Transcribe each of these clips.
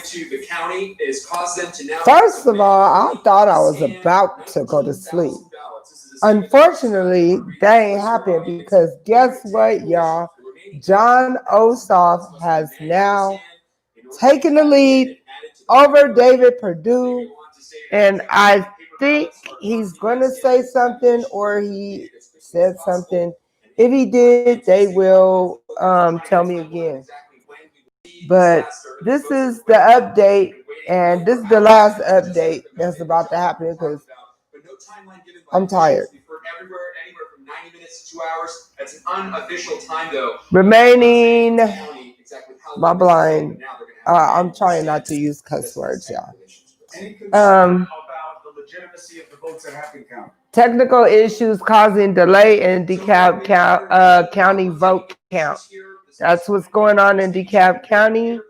to the county is caused them to now. First of all, I thought I was about to go to sleep. Unfortunately, that ain't happened because guess what, y'all? John Ossoff has now taken the lead over David Perdue, and I think he's going to say something, or he said something. If he did, they will tell me again. But this is the update, and this is the last update that's about to happen because I'm tired. Anywhere from 90 minutes to 2 hours. That's an unofficial time, though. Remaining my blind. I'm trying not to use cuss words, y'all. About the legitimacy of the votes that have been counted. Technical issues causing delay in DeKalb County vote count. That's what's going on in DeKalb County.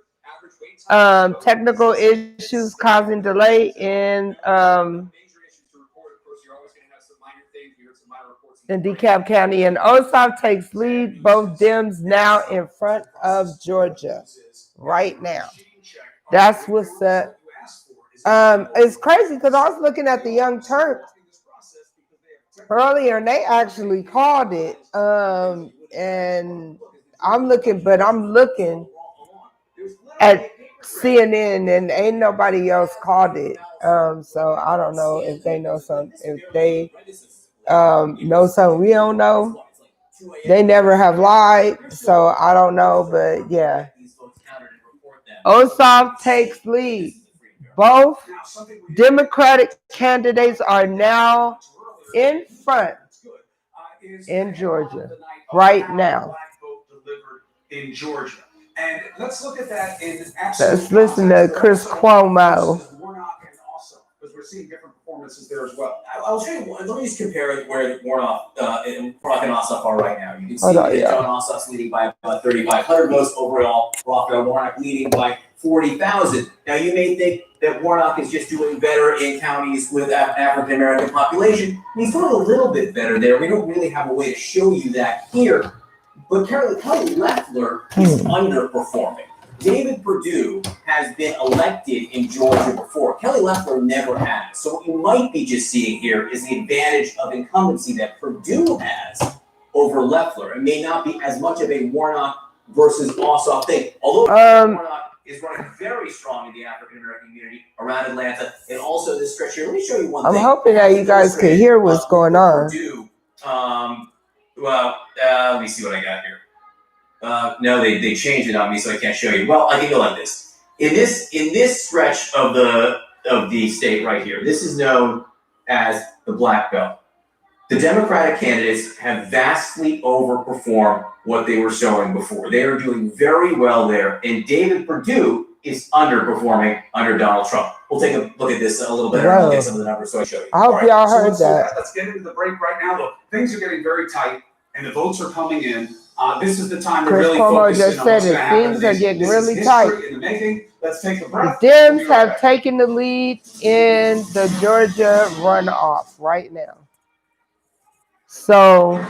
Technical issues causing delay in DeKalb County, and Ossoff takes lead. Both Dems now in front of Georgia right now. That's what's up. It's crazy because I was looking at the Young Turks earlier, and they actually called it. And I'm looking at CNN, and ain't nobody else called it. So I don't know if they know something. If they know something we don't know. They never have lied, so I don't know. But yeah, Ossoff takes lead. Both Democratic candidates are now in front in Georgia right now. In Georgia. And let's look at that in Let's listen to Chris Cuomo. Because we're seeing different performances there as well. I'll show you. Let me just compare where Warnock and Ossoff are right now. You can see that John Ossoff's leading by about 3,500 votes overall. Raphael Warnock leading by 40,000. Now you may think that Warnock is just doing better in counties with African American population. He's doing a little bit better there. We don't really have a way to show you that here. But Kelly Loeffler is underperforming. David Perdue has been elected in Georgia before. Kelly Loeffler never has. So what you might be just seeing here is the advantage of incumbency that Perdue has over Loeffler. It may not be as much of a Warnock versus Ossoff thing. Although Warnock is running very strong in the African American community around Atlanta, and also this stretch here. Let me show you one thing. I'm hoping that you guys can hear what's going on. Perdue, let me see what I got here. No, they changed it on me, so I can't show you. Well, I can go like this. In this stretch of the state right here, this is known as the Black Belt. The Democratic candidates have vastly overperformed what they were showing before. They are doing very well there, and David Perdue is underperforming under Donald Trump. We'll take a look at this a little bit and get some of the numbers so I show you. I hope y'all heard that. Let's get into the break right now. Look, things are getting very tight, and the votes are coming in. This is the time to really focus in on what's going to happen. Things are getting really tight. In the making. Let's take a breath. The Dems have taken the lead in the Georgia runoff right now. So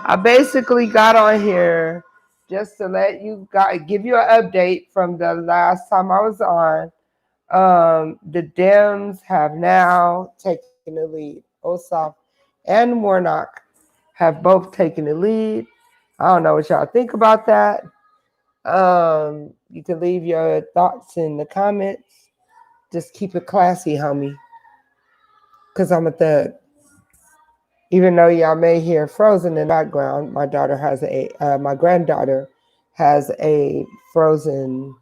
I basically got on here just to let you guys give you an update from the last time I was on. The Dems have now taken the lead. Ossoff and Warnock have both taken the lead. I don't know what y'all think about that. You can leave your thoughts in the comments. Just keep it classy, homie. Because I'm a thug. Even though y'all may hear Frozen in the background, my granddaughter has a Frozen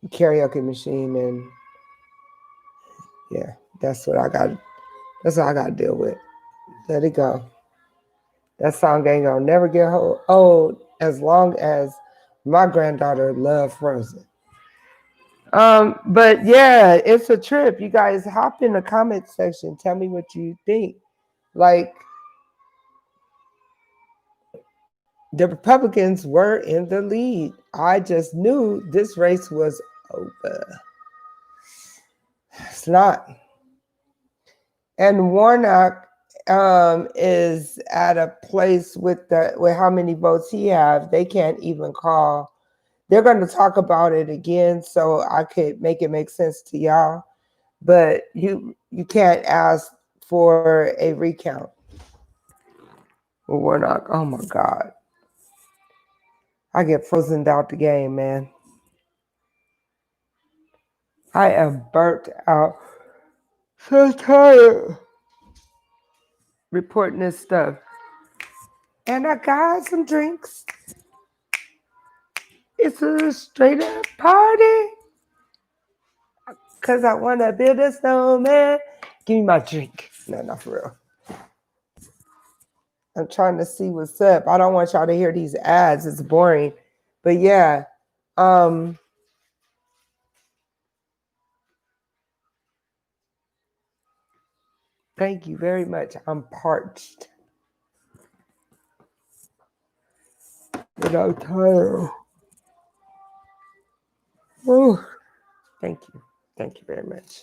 karaoke machine, and yeah, that's what I got to deal with. Let it go. That song ain't gonna never get old as long as my granddaughter loves Frozen. But yeah, it's a trip. You guys hop in the comment section. Tell me what you think. Like, the Republicans were in the lead. I just knew this race was over. It's not. And Warnock is at a place with how many votes he have. They can't even they're going to talk about it again, so I could make it make sense to y'all. But you can't ask for a recount. Well, we're not. Oh my God, I get frozen out the game, man. I am burnt out. So tired reporting this stuff. And I got some drinks. It's a straight up party. Cause I wanna build a snowman. Give me my drink. No, not for real. I'm trying to see what's up. I don't want y'all to hear these ads. It's boring. But yeah. Thank you very much. I'm parched. But I'm tired. Oh, thank you. Thank you very much.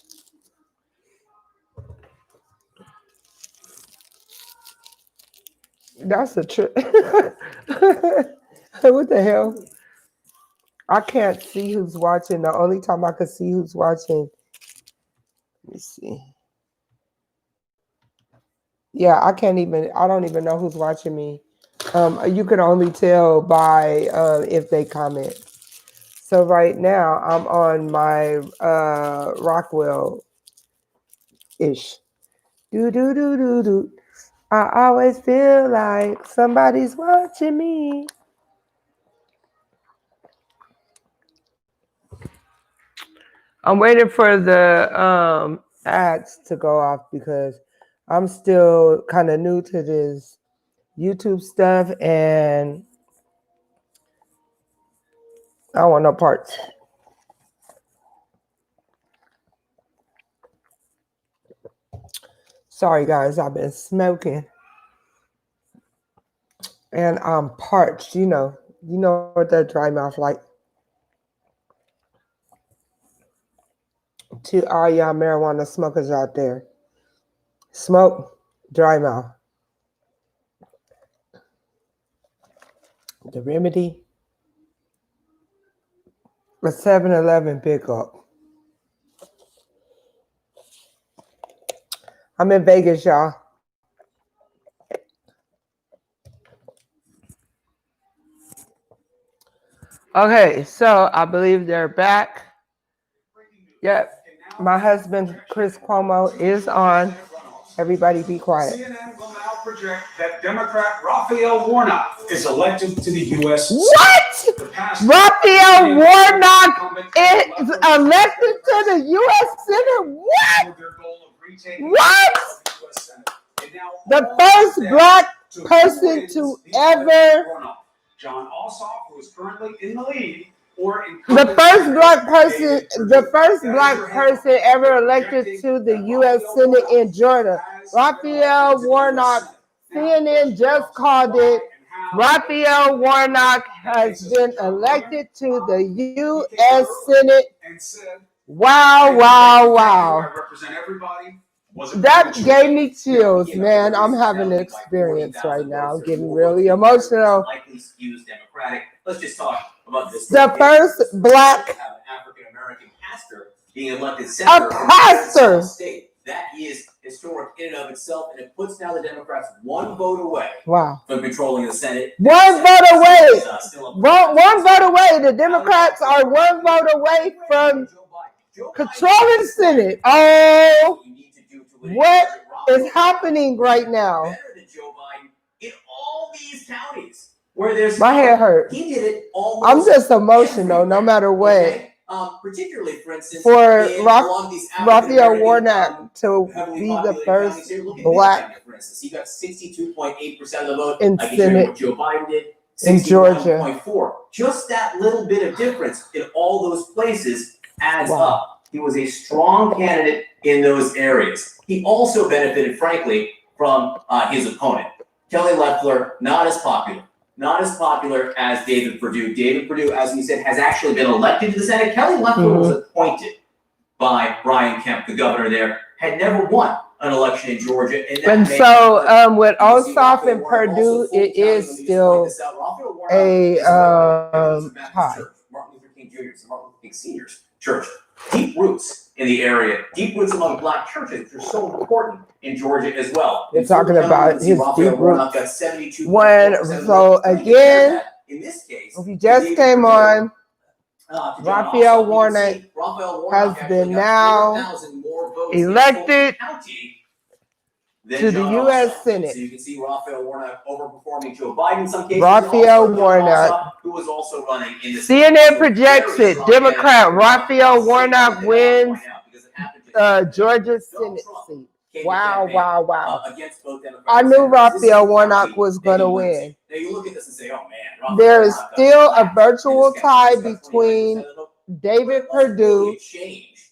That's a trip. What the hell? I can't see who's watching. The only time I could see who's watching. Let me see. Yeah, I don't even know who's watching me. You can only tell by if they comment. So right now I'm on my Rockwell-ish. Do do do do do. I always feel like somebody's watching me. I'm waiting for the ads to go off because I'm still kind of new to this YouTube stuff and I don't want no parts. Sorry guys, I've been smoking and I'm parched. You know what that dry mouth like. To all y'all marijuana smokers out there, smoke, dry mouth. The remedy, a 7-Eleven pickup. I'm in Vegas, y'all. Okay, so I believe they're back. Yep. My husband, Chris Cuomo, is on. Everybody be quiet. CNN will now project that Democrat Raphael Warnock is elected to the U.S. What? Raphael Warnock is elected to the U.S. Senate? What? What? The first black person to ever. John Ossoff, who is currently in the lead. The first black person ever elected to the U.S. Senate in Georgia. Raphael Warnock, CNN just called it. Raphael Warnock has been elected to the U.S. Senate. Wow, wow, wow. That gave me chills, man. I'm having an experience right now. I'm getting really emotional. Let's just talk about this. The first black African-American pastor being elected senator. A pastor. State. That is historic in and of itself, and it puts now the Democrats one vote away from controlling the Senate. One vote away. One vote away. The Democrats are one vote away from controlling the Senate. Oh, what is happening right now? Better than Joe Biden in all these counties where there's my head hurt. He did it almost. I'm just emotional, no matter what. Okay? Particularly, for instance, for Raphael Warnock to be the first black. For instance, he got 62.8% of the vote. In Senate. What Joe Biden did. In Georgia. 61.4. Just that little bit of difference in all those places adds up. He was a strong candidate in those areas. He also benefited, frankly, from his opponent. Kelly Loeffler, not as popular as David Perdue. David Perdue, as we said, has actually been elected to the Senate. Kelly Loeffler was appointed by Brian Kemp, the governor there, had never won an election in Georgia. And so with Ossoff and Perdue, it is still a tie. Jr.'s, Martin Luther King Sr.'s church. Deep roots in the area, deep roots among black churches, which are so important in Georgia as well. They're talking about his deep roots. So again, in this case, if you just came on, Raphael Warnock has been now elected to the U.S. Senate. So you can see Raphael Warnock overperforming Joe Biden in some cases. Raphael Warnock, who was also running in the CNN projects it. Democrat Raphael Warnock wins Georgia Senate seat. Wow, wow, wow. I knew Raphael Warnock was going to win. Now you look at this and say, oh man. There is still a virtual tie between David Perdue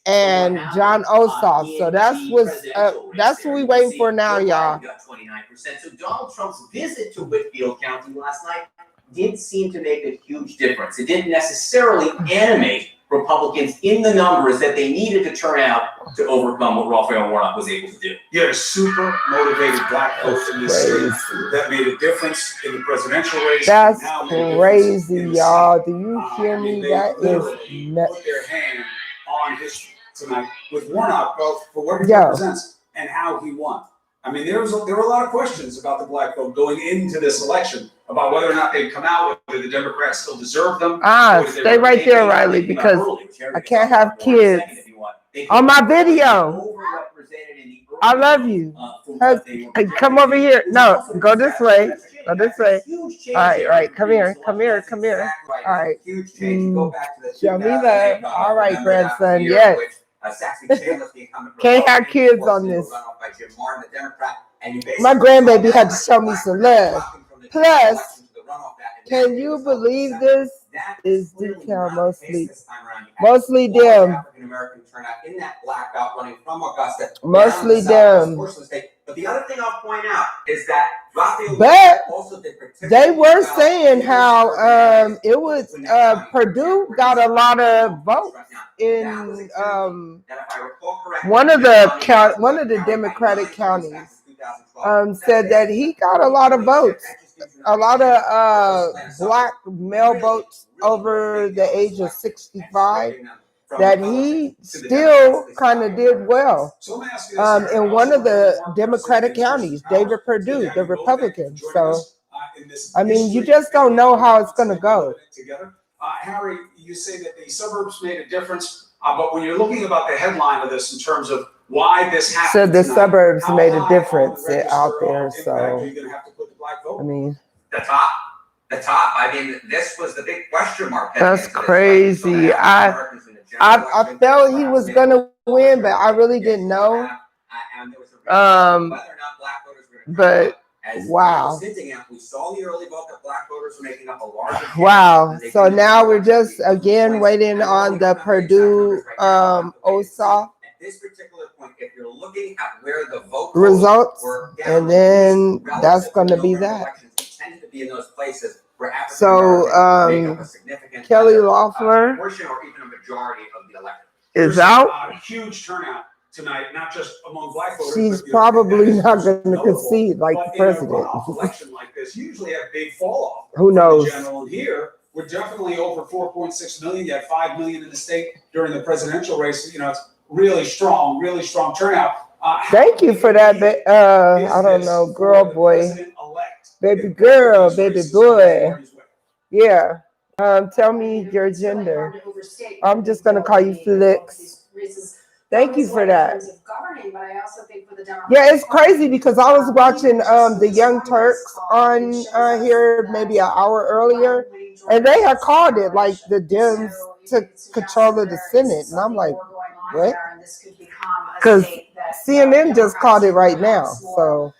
and John Ossoff. So that's what we waiting for now, y'all. Got 29%. So Donald Trump's visit to Whitfield County last night did seem to make a huge difference. It didn't necessarily animate Republicans in the numbers that they needed to turn out to overcome what Raphael Warnock was able to do. You had a super motivated black folks in this state that made a difference in the presidential race. That's crazy, y'all. Do you hear me? That is nuts. Put their hand on history tonight with Warnock, both for what he represents and how he won. I mean, there were a lot of questions about the black vote going into this election about whether or not they'd come out, whether the Democrats still deserve them. Stay right there, Riley, because I can't have kids on my video. I love you. Come over here. No, go this way. Go this way. All right. Come here. All right. Show me love. All right, grandson. Yes. Can't have kids on this. My grandbaby had to show me some love. Plus, can you believe this? Is decal mostly them. Mostly them. But the other thing I'll point out is that they were saying how it was Perdue got a lot of votes in one of the Democratic counties. Said that he got a lot of votes, a lot of black male votes over the age of 65. That he still kind of did well in one of the Democratic counties, David Perdue, the Republican. So, I mean, you just don't know how it's going to go. Harry, you say that the suburbs made a difference, but when you're looking about the headline of this in terms of why this happened, so the suburbs made a difference out there. So, I mean, the top. I mean, this was the big question mark. That's crazy. I felt he was gonna win, but I really didn't know. But wow. Wow. So now we're just again waiting on the Perdue Ossoff results, and then that's gonna be that. So Kelly Loeffler is out. Huge turnout tonight, not just among black voters. She's probably not going to concede like the president. Election like this usually have big fall off. Who knows? General, and here we're definitely over 4.6 million. You had 5 million in the state during the presidential race. You know, it's really strong turnout. Thank you for that. I don't know, girl, boy, baby girl, baby boy. Yeah. Tell me your gender. I'm just gonna call you Felix. Thank you for that. Yeah, it's crazy because I was watching the Young Turks on here maybe an hour earlier, and they had called it like the Dems took control of the Senate, and I'm like, what? Because CNN just called it right now. So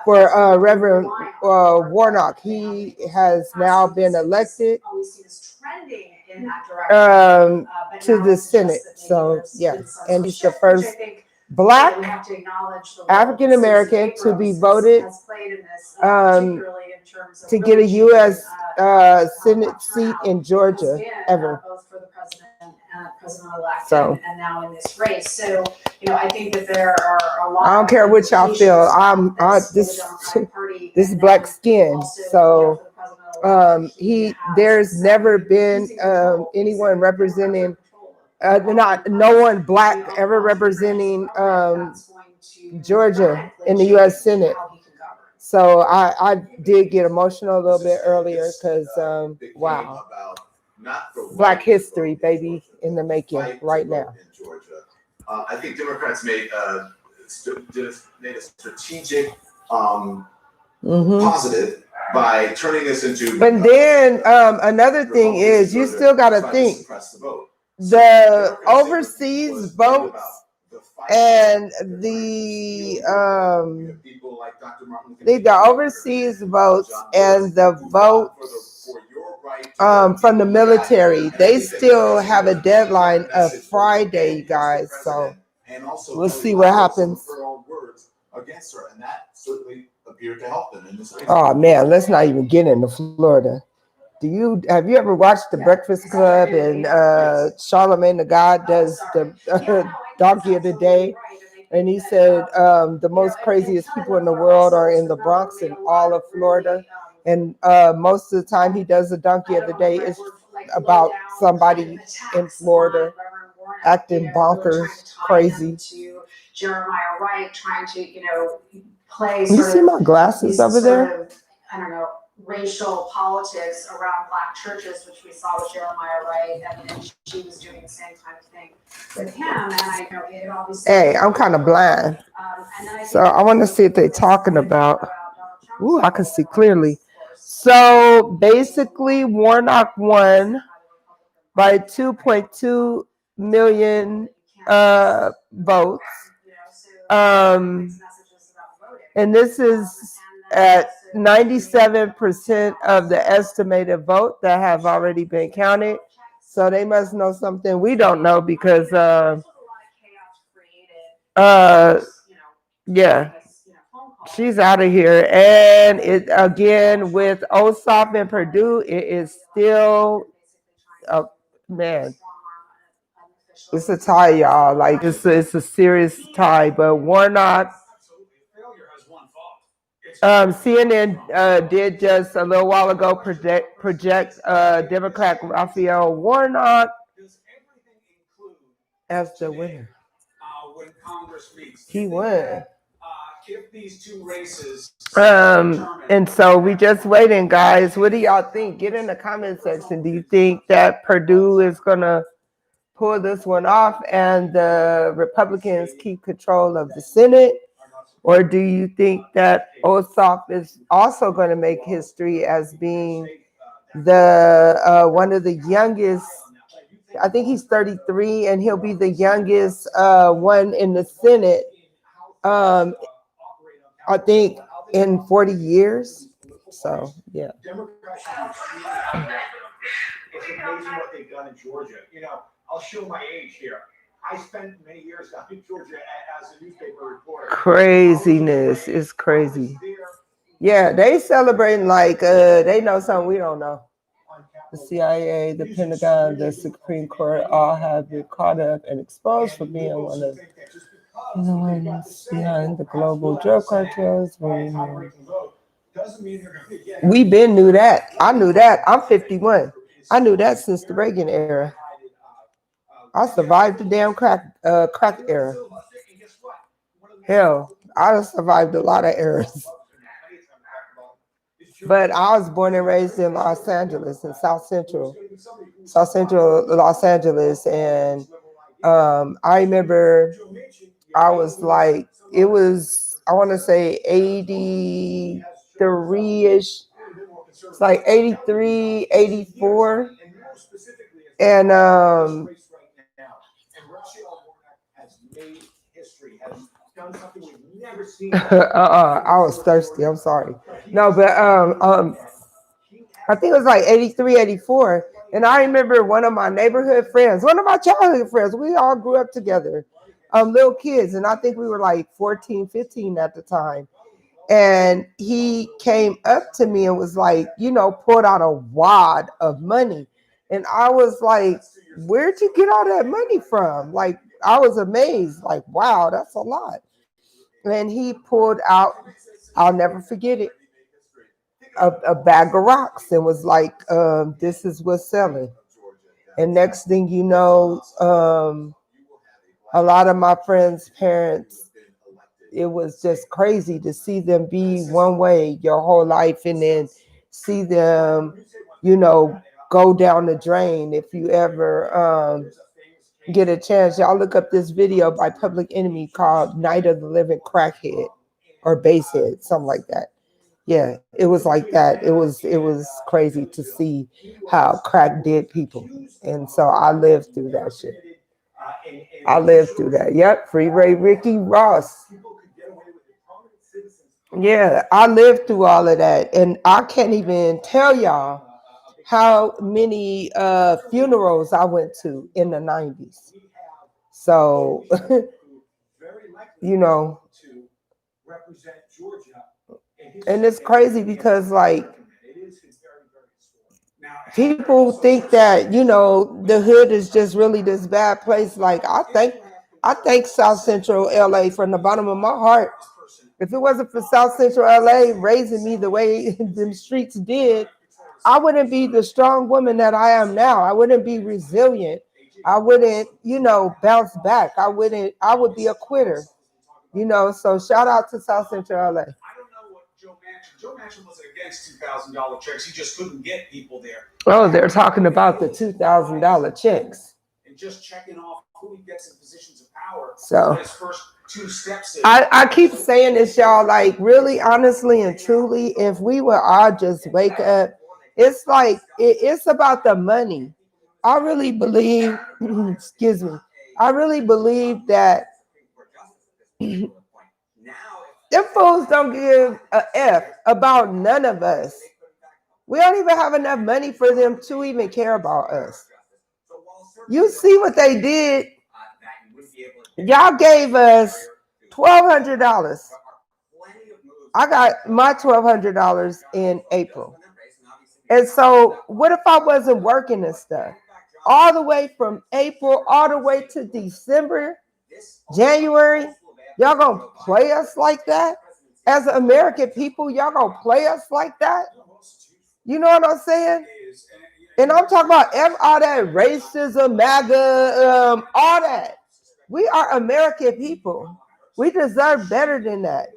for Reverend Warnock, he has now been elected to the Senate. So yeah, and he's the first Black African American to be voted to get a U.S. Senate seat in Georgia ever. So, and now in this race. So, you know, I think that there are a lot. I don't care what y'all feel. This is black skin. So There's never been anyone representing, no one black ever representing Georgia in the U.S. Senate. So I did get emotional a little bit earlier because wow, Black history, baby, in the making right now. I think Democrats made a strategic positive by turning this into. But then another thing is you still got to think the overseas votes and the overseas votes and the votes from the military, they still have a deadline of Friday, you guys. So we'll see what happens. Against her, and that certainly appeared to help them in this race. Oh man, let's not even get into Florida. Have you ever watched The Breakfast Club and Charlamagne the God does the donkey of the day? And he said the most craziest people in the world are in the Bronx and all of Florida. And most of the time he does the donkey of the day is about somebody in Florida acting bonkers, crazy. Jeremiah Wright trying to, play. You see my glasses over there? I don't know, racial politics around Black churches, which we saw with Jeremiah Wright, and she was doing the same kind of thing with him. And I know it obviously. Hey, I'm kind of blind, so I want to see what they're talking about. Ooh, I can see clearly. So basically, Warnock won by 2.2 million votes. And this is at 97% of the estimated vote that have already been counted. So they must know something we don't know because, yeah, she's out of here. And it again with Ossoff and Perdue, it is still, man. It's a tie, y'all. Like it's a serious tie. But Warnock, CNN did just a little while ago project Democrat Raphael Warnock as the winner. When Congress meets, he won. If these two races, and so we just waiting, guys. What do y'all think? Get in the comment section. Do you think that Perdue is gonna pull this one off and the Republicans keep control of the Senate? Or do you think that Ossoff is also going to make history as being the one of the youngest? I think he's 33 and he'll be the youngest one in the Senate. I think in 40 years. So, yeah. It's amazing what they've done in Georgia. I'll show my age here. I spent many years down in Georgia as a newspaper reporter. Craziness. It's crazy. Yeah, they celebrating like they know something we don't know. The CIA, the Pentagon, the Supreme Court all have been caught up and exposed for being one of the ones behind the global drug cartels. We been knew that. I knew that. I'm 51. I knew that since the Reagan era. I survived the damn crack era. Hell, I survived a lot of eras. But I was born and raised in Los Angeles, in South Central Los Angeles. And I remember I was like, it was, I want to say 83-ish. It's like 83, 84. And I was thirsty. I'm sorry. No, but I think it was like 83, 84. And I remember one of my neighborhood friends, one of my childhood friends, we all grew up together, little kids. And I think we were like 14, 15 at the time. And he came up to me and was like, pulled out a wad of money. And I was like, where'd you get all that money from? Like, I was amazed, like, wow, that's a lot. And he pulled out, I'll never forget it, a bag of rocks and was like, this is what's selling. And next thing you know, a lot of my friends' parents, it was just crazy to see them be one way your whole life and then see them, go down the drain. If you ever get a chance, y'all look up this video by Public Enemy called Night of the Living Crackhead or Basehead, something like that. Yeah, it was like that. It was crazy to see how crack did people. And so I lived through that shit. I lived through that. Yep, Freeway Ricky Ross. Yeah, I lived through all of that. And I can't even tell y'all how many funerals I went to in the 90s. So, and it's crazy because like people think that, the hood is just really this bad place. Like I think South Central LA from the bottom of my heart. If it wasn't for South Central LA raising me the way them streets did, I wouldn't be the strong woman that I am now. I wouldn't be resilient. I wouldn't, bounce back. I would be a quitter. So shout out to South Central LA. I don't know what Joe Manchin wasn't against $2,000 checks. He just couldn't get people there. Oh, they're talking about the $2,000 checks. And just checking off who he gets in positions of power. So his first 2 steps. I keep saying this, y'all, like really, honestly, and truly, if we would all just wake up, it's like, it's about the money. I really believe, excuse me, I really believe that them fools don't give a F about none of us. We don't even have enough money for them to even care about us. You see what they did? Y'all gave us $1,200. I got my $1,200 in April. And so what if I wasn't working and stuff? All the way from April, all the way to December, January, y'all gonna play us like that? As American people, y'all gonna play us like that? You know what I'm saying? And I'm talking about all that racism, MAGA, all that. We are American people. We deserve better than that.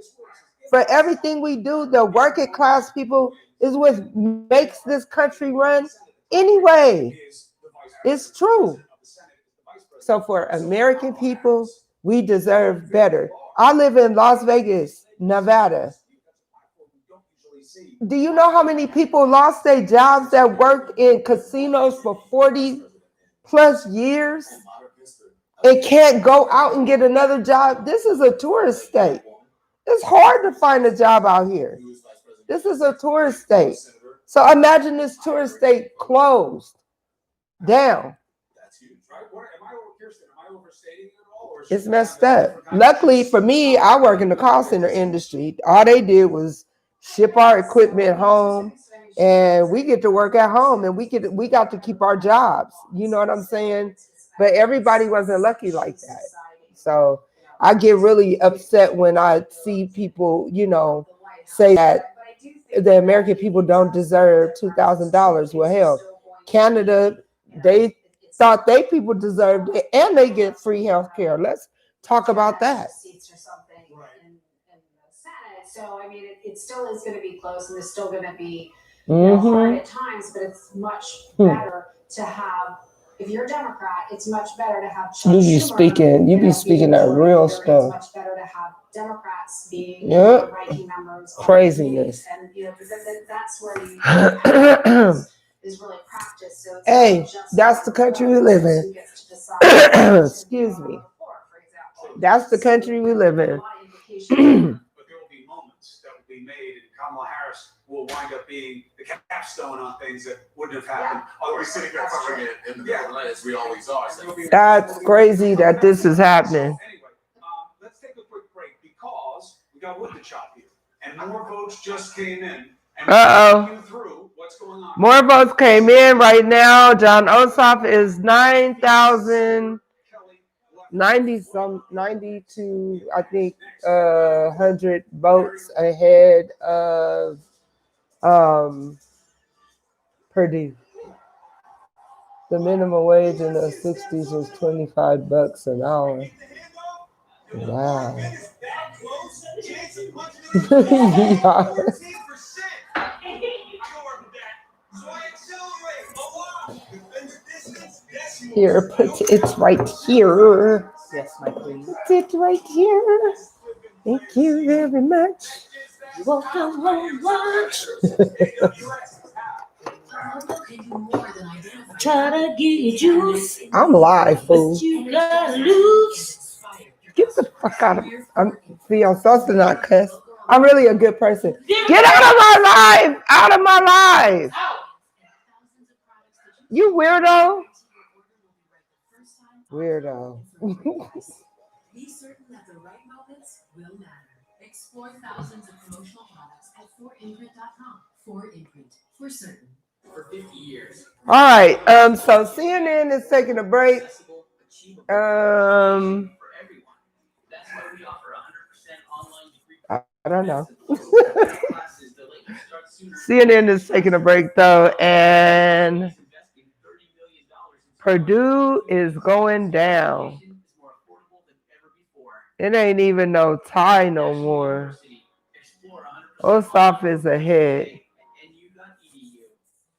For everything we do, the working class people is what makes this country run anyway. It's true. So for American people, we deserve better. I live in Las Vegas, Nevada. Do you know how many people lost their jobs that worked in casinos for 40 plus years and can't go out and get another job? This is a tourist state. It's hard to find a job out here. This is a tourist state. So imagine this tourist state closed down. It's messed up. Luckily for me, I work in the call center industry. All they did was ship our equipment home, and we get to work at home, and we got to keep our jobs. You know what I'm saying? But everybody wasn't lucky like that. So I get really upset when I see people, say that the American people don't deserve $2,000. Well, hell, Canada, they thought they people deserved it, and they get free health care. Let's talk about that. So, I mean, it still is going to be close, and it's still going to be hard at times, but it's much better to have, if you're a Democrat, it's much better to have Chuck Schumer. You be speaking that real stuff. It's much better to have Democrats being ranking members. Craziness. And, that's where you is really practice. So hey, that's the country we live in. Excuse me. That's the country we live in. Made, and Kamala Harris will wind up being the capstone on things that wouldn't have happened. Otherwise, sitting there covering it in the middle of the night, as we always are. So. That's crazy that this is happening. Anyway, let's take a quick break because we got wood to chop here, and more votes just came in. And through what's going on. More votes came in right now. John Ossoff is 9,000. 92, I think, 100 votes ahead of Perdue. The minimum wage in the 60s was $25 an hour. Wow. Yeah. Here, put it right here. Yes, my queen. Put it right here. Thank you very much. You're welcome very much. Try to get you. I'm live, fool. You gotta lose. Get the fuck out of me. I'm supposed to not cuss. I'm really a good person. Get out of my life! Out of my life! You weirdo. Weirdo. Be certain that the right moments will matter. Explore thousands of promotional products at 4imprint.com. 4imprint, for certain. For 50 years. All right. So CNN is taking a break. I don't know. CNN is taking a break though, and Perdue is going down. It ain't even no tie no more. Ossoff is ahead.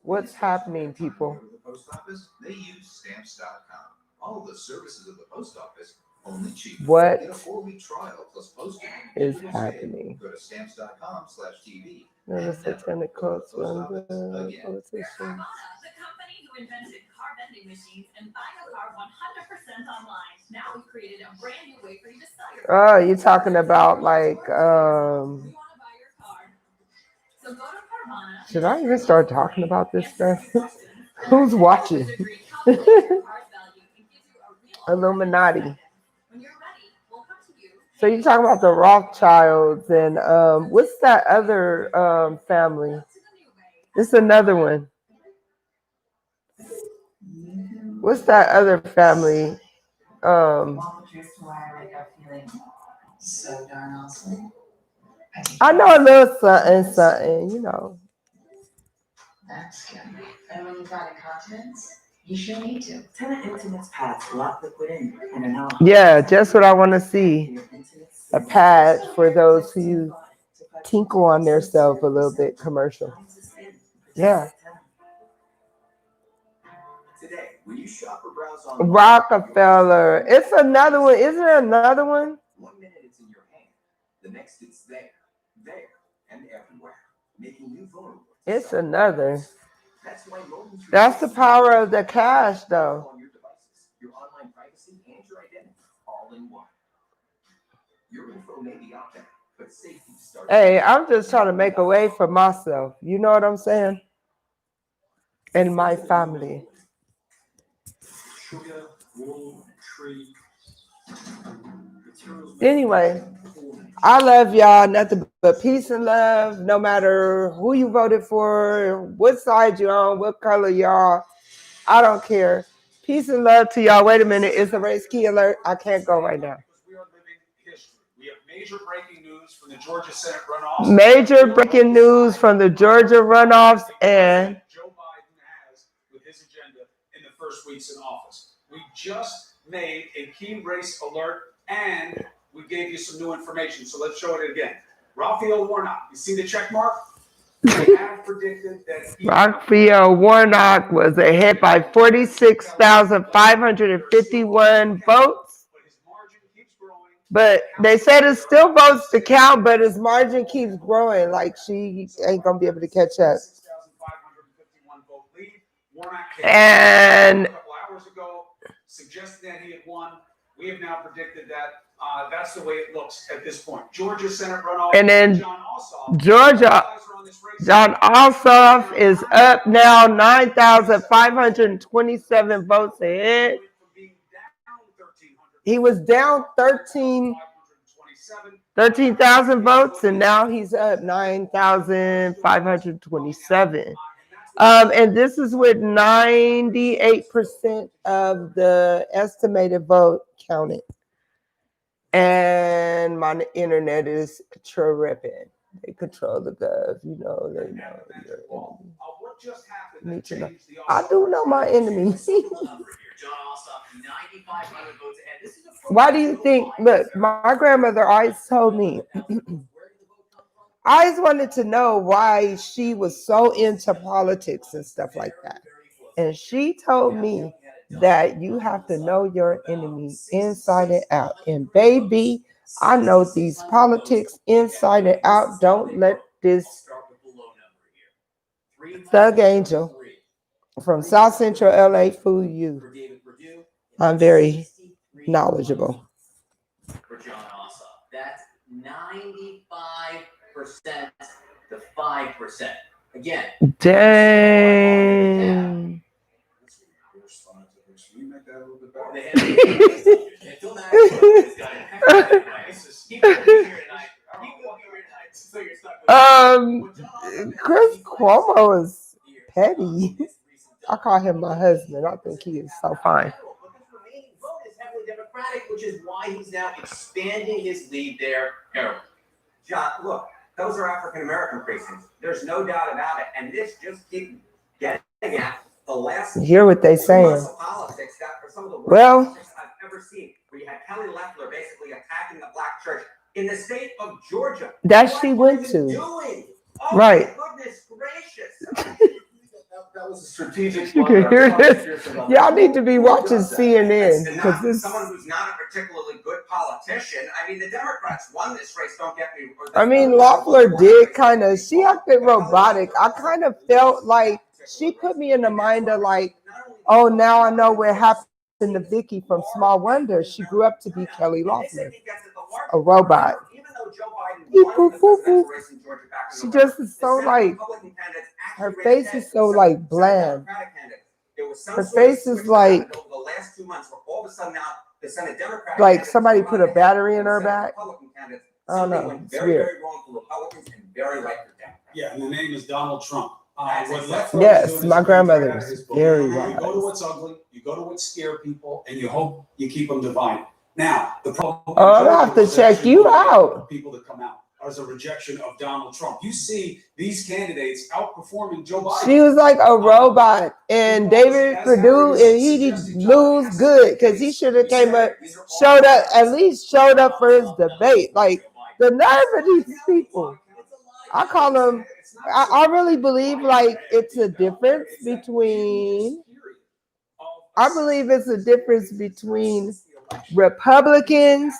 What's happening, people? The post office, they use stamps.com. All the services of the post office, only cheap. What Get a 4-week trial plus postage. is happening? Go to stamps.com/TV. Notice the technical from the politician. Carvana, the company who invented car vending machines and buy a car 100% online. Now we've created a brand new way for you to sell your car. Oh, you're talking about like We want to buy your car. So go to Carvana. should I even start talking about this stuff? Who's watching? Illuminati. When you're ready, we'll come to you. So you're talking about the Rothschilds and what's that other family? This is another one. What's that other family? So darn awesome. I know a little something, you know. That's good. And when you've got incontinence, you sure need to. Tenant Intimates pads, lock liquid in, and an hour. Yeah, just what I want to see. A pad for those who tinkle on their self a little bit commercial. Yeah. Today, when you shop or browse online, Rockefeller. It's another one. Isn't there another one? 1 minute it's in your hand, the next it's there, and everywhere, making you vulnerable. It's another. That's why Mobile's That's the power of the cash, though. on your devices, your online privacy, and your identity, all in one. Your info may be out there, but safety starts. Hey, I'm just trying to make a way for myself. You know what I'm saying? And my family. Sugar, wool, tree, Anyway, I love y'all. Nothing but peace and love. No matter who you voted for, what side you're on, what color y'all. I don't care. Peace and love to y'all. Wait a minute. It's a race key alert. I can't go right now. We are living history. We have major breaking news from the Georgia Senate runoffs. Major breaking news from the Georgia runoffs and Joe Biden has with his agenda in the first weeks in office. We just made a key race alert and we gave you some new information. So let's show it again. Raphael Warnock, you see the check mark? They have predicted that Raphael Warnock was ahead by 46,551 votes. But his margin keeps growing. But they said it's still votes to count, but his margin keeps growing. Like she ain't gonna be able to catch up. 6,551 vote lead. Warnock came And a couple hours ago, suggested that he had won. We have now predicted that that's the way it looks at this point. Georgia Senate runoff. And then John Ossoff. Georgia, John Ossoff is up now, 9,527 votes ahead. He was down 13,000 votes, and now he's up 9,527. And this is with 98% of the estimated vote counted. And my internet is tripping. They control the gov. You know, they know your enemy. What just happened? Need to know. I do know my enemy. Why do you think? Look, my grandmother always told me. I always wanted to know why she was so into politics and stuff like that. And she told me that you have to know your enemy inside and out. And baby, I know these politics inside and out. Don't let this thug angel from South Central LA fool you. I'm very knowledgeable. For John Ossoff. That's 95% to 5%. Again. Dang. Chris Cuomo is petty. I call him my husband. I think he is so fine. Democratic, which is why he's now expanding his lead there. John, look, those are African American precincts. There's no doubt about it. And this just keeps getting at the last. You hear what they saying? Politics that are some of the worst Well, politics I've ever seen. Where you had Kelly Loeffler basically attacking the black church in the state of Georgia. That she went to. Doing? Oh, right. My goodness gracious. That was a strategic. You can hear this. Y'all need to be watching CNN because this. Someone who's not a particularly good politician. I mean, the Democrats won this race. Don't get me. I mean, Loeffler did kind of. She acted robotic. I kind of felt like she put me in the mind of like, oh, now I know what happened to Vicky from Small Wonder. She grew up to be Kelly Loeffler, a robot. She just is so like. Her face is so like bland. Her face is like like somebody put a battery in her back. I don't know. It's weird. Yeah, and the name is Donald Trump. Yes, my grandmother is very wise. You go to what's ugly, you go to what scare people, and you hope you keep them divided. Now, the problem. Oh, I have to check you out. People that come out as a rejection of Donald Trump. You see these candidates outperforming Joe Biden. She was like a robot, and David Perdue, and he did lose good because he should have came up, showed up, at least showed up for his debate. Like the nerve of these people. I call them. I really believe like it's a difference between. I believe it's a difference between Republicans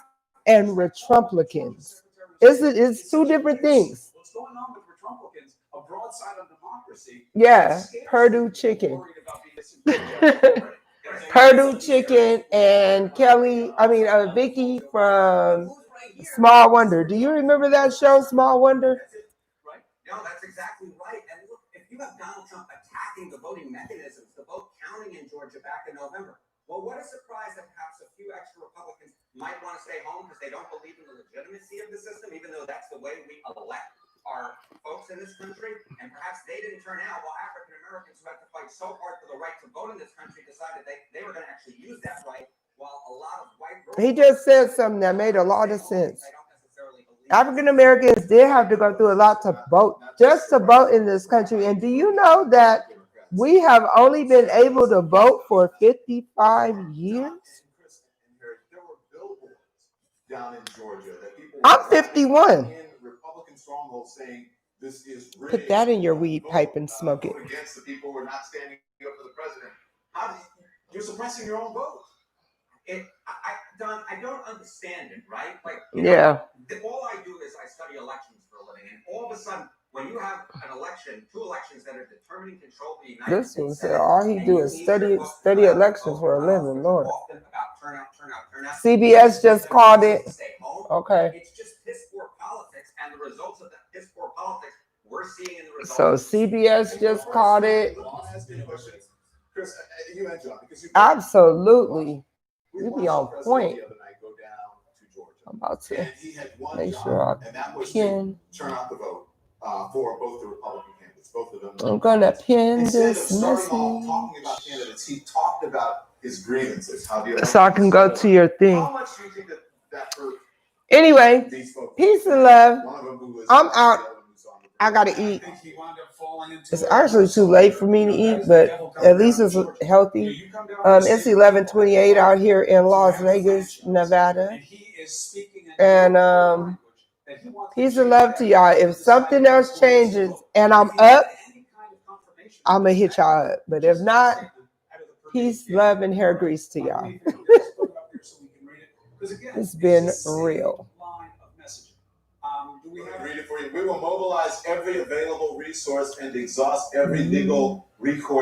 and Trumplicans. It's two different things. What's going on with Republicans? A broadside of democracy. Yeah, Perdue chicken. Perdue chicken and Vicky from Small Wonder. Do you remember that show, Small Wonder? Right? No, that's exactly right. And look, if you have Donald Trump attacking the voting mechanisms, the vote counting in Georgia back in November, well, what a surprise that perhaps a few extra Republicans might want to stay home because they don't believe in the legitimacy of the system, even though that's the way we elect our folks in this country. And perhaps they didn't turn out while African Americans who had to fight so hard for the right to vote in this country decided they were going to actually use that right, while a lot of white. He just said something that made a lot of sense. African Americans did have to go through a lot to vote, just to vote in this country. And do you know that we have only been able to vote for 55 years? Down in Georgia, that people I'm 51. in Republican strongholds saying this is rigged. Put that in your weed pipe and smoke it. Against the people who are not standing up for the president. You're suppressing your own vote. Don, I don't understand it, right? Like, yeah. All I do is I study elections for a living, and all of a sudden, when you have an election, two elections that are determining control of the United States. This was all he do is study elections for a living, Lord. Turnout. CBS just called it. Okay. It's just piss poor politics, and the results of that piss poor politics we're seeing in the results. So CBS just called it. Chris, you and John, because absolutely. You be on point. I'm about to make sure I pin. Turn out the vote for both the Republican candidates, both of them. I'm gonna pin this message. Talking about candidates, he talked about his grievances. So I can go to your thing. How much do you think that hurt? Anyway, These folks. peace and love. One of them who was I'm out. the other who's on the I gotta I eat. think he wound up falling into It's it. actually too late for me to eat, but at least it's healthy. It's 11:28 out here in Las Vegas, Nevada. And peace and love to y'all. If something else changes and I'm up, I'm gonna hit y'all up. But if not, peace, love, and hair grease to y'all. It's been real. read it for you. We will mobilize every available resource and exhaust every legal recourse